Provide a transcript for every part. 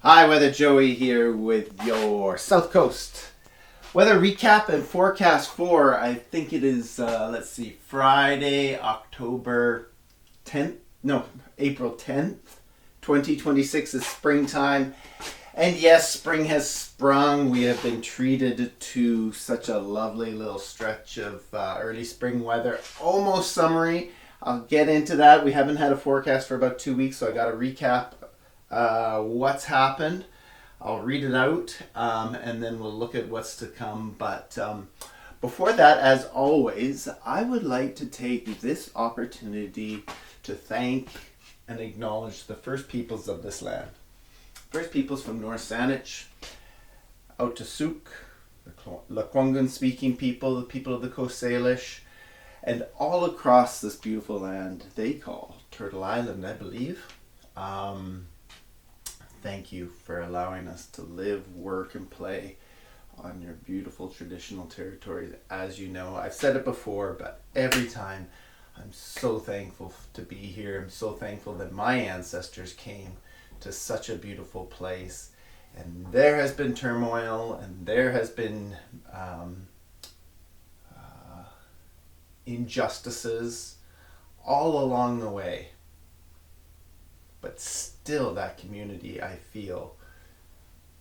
Hi, Weather Joey here with your South Coast weather recap and forecast for, I think it is, Friday, October 10th, no, April 10th, 2026 is springtime. And yes, spring has sprung. We have been treated to such a lovely little stretch of early spring weather, almost summery. I'll get into that. We haven't had a forecast for about 2 weeks, so I got to recap what's happened. I'll read it out and then we'll look at what's to come. But before that, as always, I would like to take this opportunity to thank and acknowledge the First Peoples of this land. First Peoples from North Saanich out to Sooke, the Lekwungen speaking people, the people of the Coast Salish, and all across this beautiful land they call Turtle Island, I believe. Thank you for allowing us to live, work, and play on your beautiful traditional territories. As you know, I've said it before, but every time I'm so thankful to be here. I'm so thankful that my ancestors came to such a beautiful place. And there has been turmoil, and there has been injustices all along the way. But still, that community, I feel,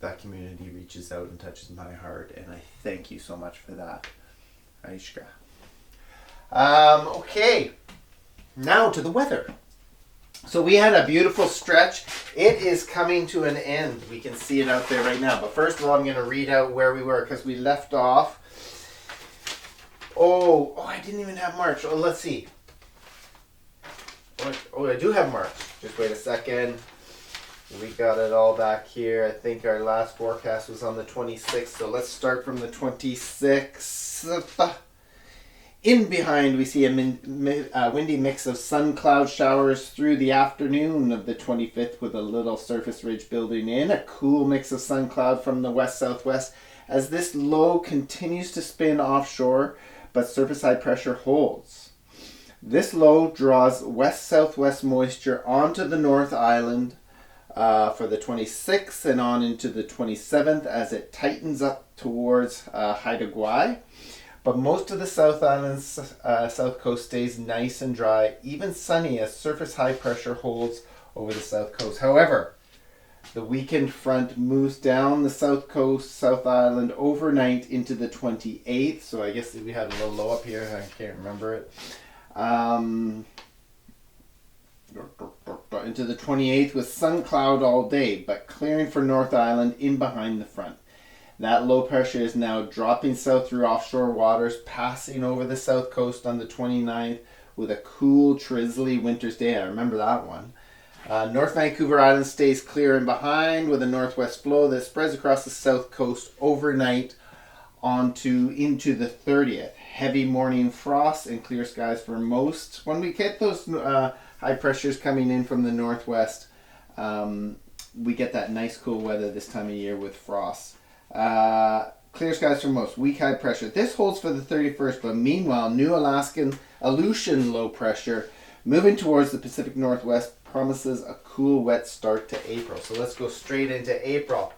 that community reaches out and touches my heart, and I thank you so much for that. Aishka. Okay, now to the weather. So we had a beautiful stretch. It is coming to an end. We can see it out there right now. But first of all, I'm going to read out where we were because we left off. Oh, I didn't even have March. Oh, let's see. Oh, I do have March. Just wait a second. We got it all back here. I think our last forecast was on the 26th. So let's start from the 26th. In behind, we see a windy mix of sun cloud showers through the afternoon of the 25th with a little surface ridge building in. A cool mix of sun cloud from the west-southwest as this low continues to spin offshore, but surface high pressure holds. This low draws west-southwest moisture onto the North Island for the 26th and on into the 27th as it tightens up towards Haida Gwaii. But most of the South Island's south coast stays nice and dry, even sunny as surface high pressure holds over the south coast. However, the weakened front moves down the south coast, South Island overnight into the 28th. So I guess we had a little low up here. I can't remember it. Into the 28th with sun cloud all day, but clearing for North Island in behind the front. That low pressure is now dropping south through offshore waters, passing over the south coast on the 29th with a cool, drizzly winter's day. I remember that one. North Vancouver Island stays clear and behind with a northwest flow that spreads across the south coast overnight into the 30th. Heavy morning frost and clear skies for most. When we get those high pressures coming in from the northwest, we get that nice cool weather this time of year with frost. Clear skies for most. Weak high pressure. This holds for the 31st, but meanwhile, new Aleutian low pressure moving towards the Pacific Northwest promises a cool, wet start to April. So let's go straight into April.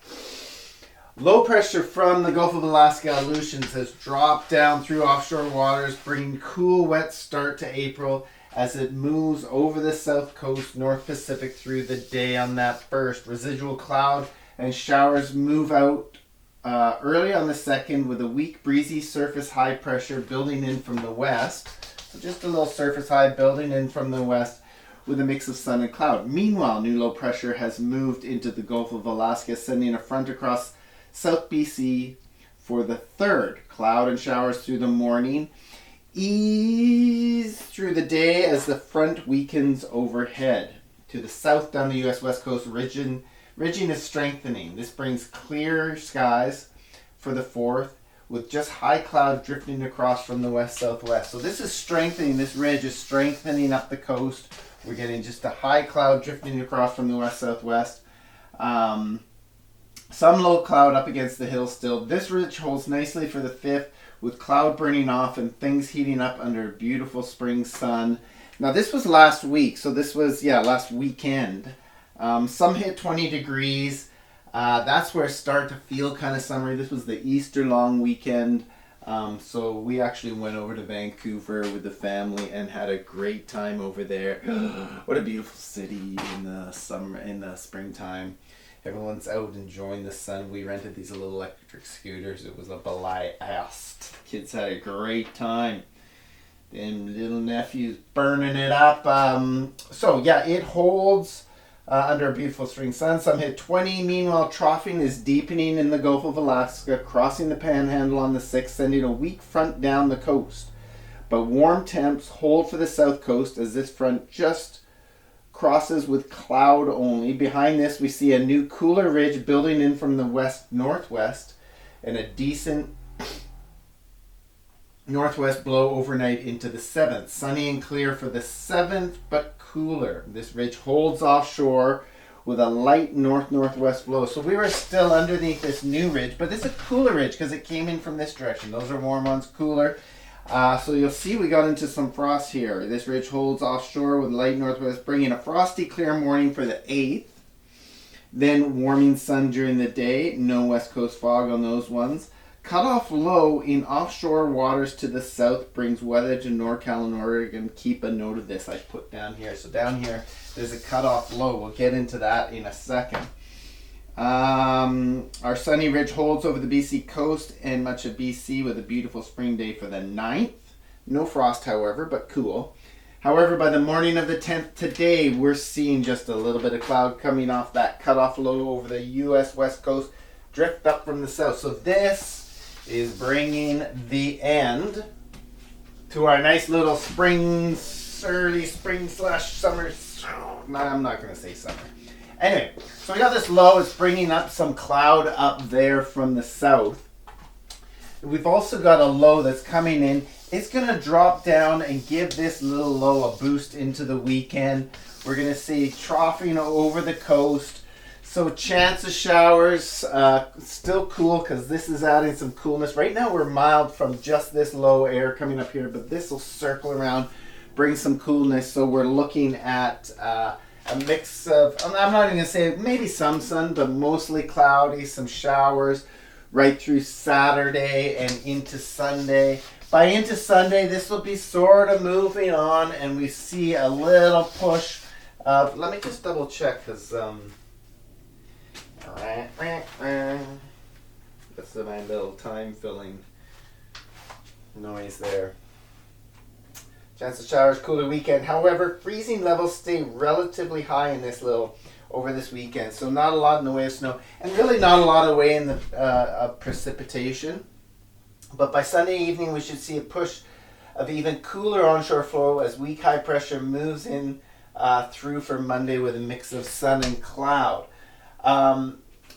Low pressure from the Gulf of Alaska Aleutians has dropped down through offshore waters, bringing cool, wet start to April as it moves over the south coast, North Pacific through the day on that first. Residual cloud and showers move out early on the 2nd with a weak breezy surface high pressure building in from the west. So just a little surface high building in from the west with a mix of sun and cloud. Meanwhile, new low pressure has moved into the Gulf of Alaska, sending a front across South BC for the 3rd. Cloud and showers through the morning. Ease through the day as the front weakens overhead. To the south down the U.S. West Coast, ridging is strengthening. This brings clear skies for the 4th with just high cloud drifting across from the west-southwest. So this is strengthening. This ridge is strengthening up the coast. We're getting just a high cloud drifting across from the west-southwest. Some low cloud up against the hills still. This ridge holds nicely for the 5th with cloud burning off and things heating up under beautiful spring sun. Now this was last week, so this was, last weekend. Some hit 20 degrees. That's where it started to feel kind of summery. This was the Easter long weekend. So we actually went over to Vancouver with the family and had a great time over there. What a beautiful city in the summer, in the springtime. Everyone's out enjoying the sun. We rented these little electric scooters. It was a blast. Kids had a great time. Them little nephews burning it up. So yeah, it holds under a beautiful spring sun. Some hit 20. Meanwhile, troughing is deepening in the Gulf of Alaska, crossing the Panhandle on the 6th, sending a weak front down the coast. But warm temps hold for the south coast as this front just crosses with cloud only. Behind this, we see a new cooler ridge building in from the west-northwest and a decent northwest blow overnight into the 7th. Sunny and clear for the 7th, but cooler. This ridge holds offshore with a light north-northwest blow. So we were still underneath this new ridge, but this is a cooler ridge because it came in from this direction. Those are warm ones, cooler. So you'll see we got into some frost here. This ridge holds offshore with light northwest, bringing a frosty, clear morning for the 8th. Then warming sun during the day. No west coast fog on those ones. Cutoff low in offshore waters to the south brings weather to NorCal and Oregon. Keep a note of this I put down here. So down here, there's a cutoff low. We'll get into that in a second. Our sunny ridge holds over the BC coast and much of BC with a beautiful spring day for the 9th. No frost, however, but cool. However, by the morning of the 10th today, we're seeing just a little bit of cloud coming off that cutoff low over the U.S. west coast, drift up from the south. So this is bringing the end to our nice little spring, early spring / summer. No, I'm not going to say summer. Anyway, so we got this low. It's bringing up some cloud up there from the south. We've also got a low that's coming in. It's going to drop down and give this little low a boost into the weekend. We're going to see troughing over the coast. So chance of showers, still cool because this is adding some coolness. Right now we're mild from just this low air coming up here, but this will circle around, bring some coolness. So we're looking at a mix of, I'm not even going to say maybe some sun, but mostly cloudy, some showers right through Saturday and into Sunday. By into Sunday, this will be sort of moving on and we see a little push. Let me just double check because... That's my little time filling noise there. Chance of showers, cooler weekend. However, freezing levels stay relatively high in this little over this weekend. So not a lot in the way of snow, and really not a lot of way in the of precipitation. But by Sunday evening, we should see a push of even cooler onshore flow as weak high pressure moves in through for Monday with a mix of sun and cloud.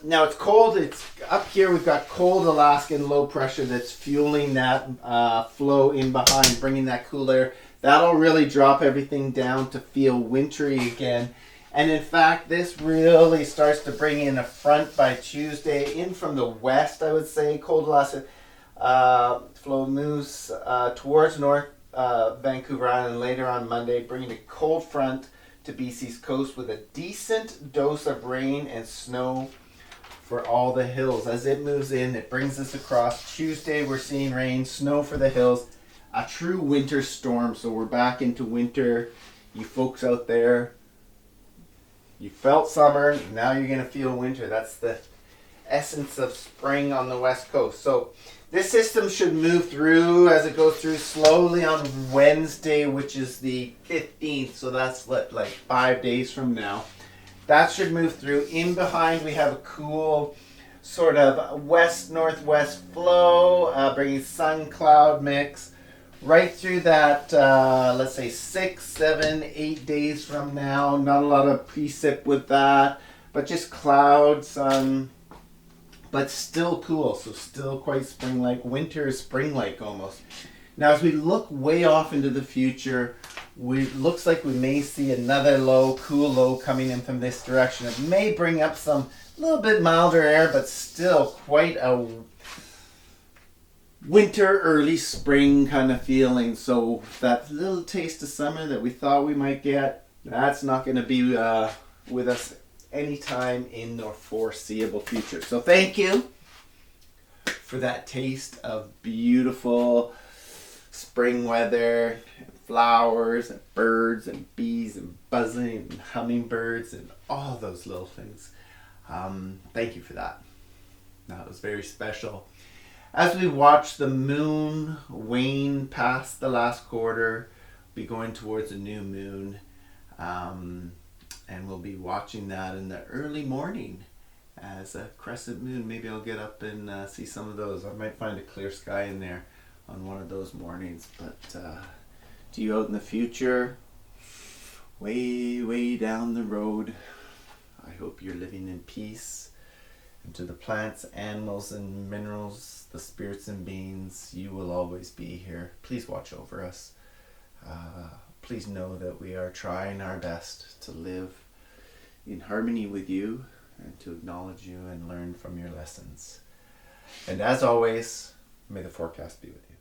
Now it's cold. It's up here. We've got cold Alaskan low pressure that's fueling that flow in behind, bringing that cool air. That'll really drop everything down to feel wintry again. And in fact, this really starts to bring in a front by Tuesday in from the west, I would say. Cold Alaska flow moves towards North Vancouver Island later on Monday, bringing a cold front to BC's coast with a decent dose of rain and snow for all the hills. As it moves in, it brings us across. Tuesday, we're seeing rain, snow for the hills. A true winter storm, so we're back into winter. You folks out there, you felt summer, now you're going to feel winter. That's the essence of spring on the west coast. So this system should move through as it goes through slowly on Wednesday, which is the 15th. So that's like 5 days from now. That should move through. In behind, we have a cool sort of west-northwest flow, bringing sun-cloud mix right through that, let's say 6, 7, 8 days from now. Not a lot of precip with that, but just cloud, sun, but still cool. So still quite spring-like. Winter is spring-like almost. Now, as we look way off into the future, looks like we may see another low, cool low coming in from this direction. It may bring up some little bit milder air, but still quite a winter, early spring kind of feeling. So that little taste of summer that we thought we might get, that's not going to be with us anytime in the foreseeable future. So thank you for that taste of beautiful spring weather, and flowers and birds and bees and buzzing and hummingbirds and all those little things. Thank you for that. That was very special. As we watch the moon wane past the last quarter, we'll be going towards a new moon, and we'll be watching that in the early morning as a crescent moon. Maybe I'll get up and see some of those. I might find a clear sky in there on one of those mornings. But to you out in the future, way down the road, I hope you're living in peace. And to the plants, animals, and minerals, the spirits and beings, you will always be here. Please watch over us. Please know that we are trying our best to live in harmony with you and to acknowledge you and learn from your lessons. And as always, may the forecast be with you.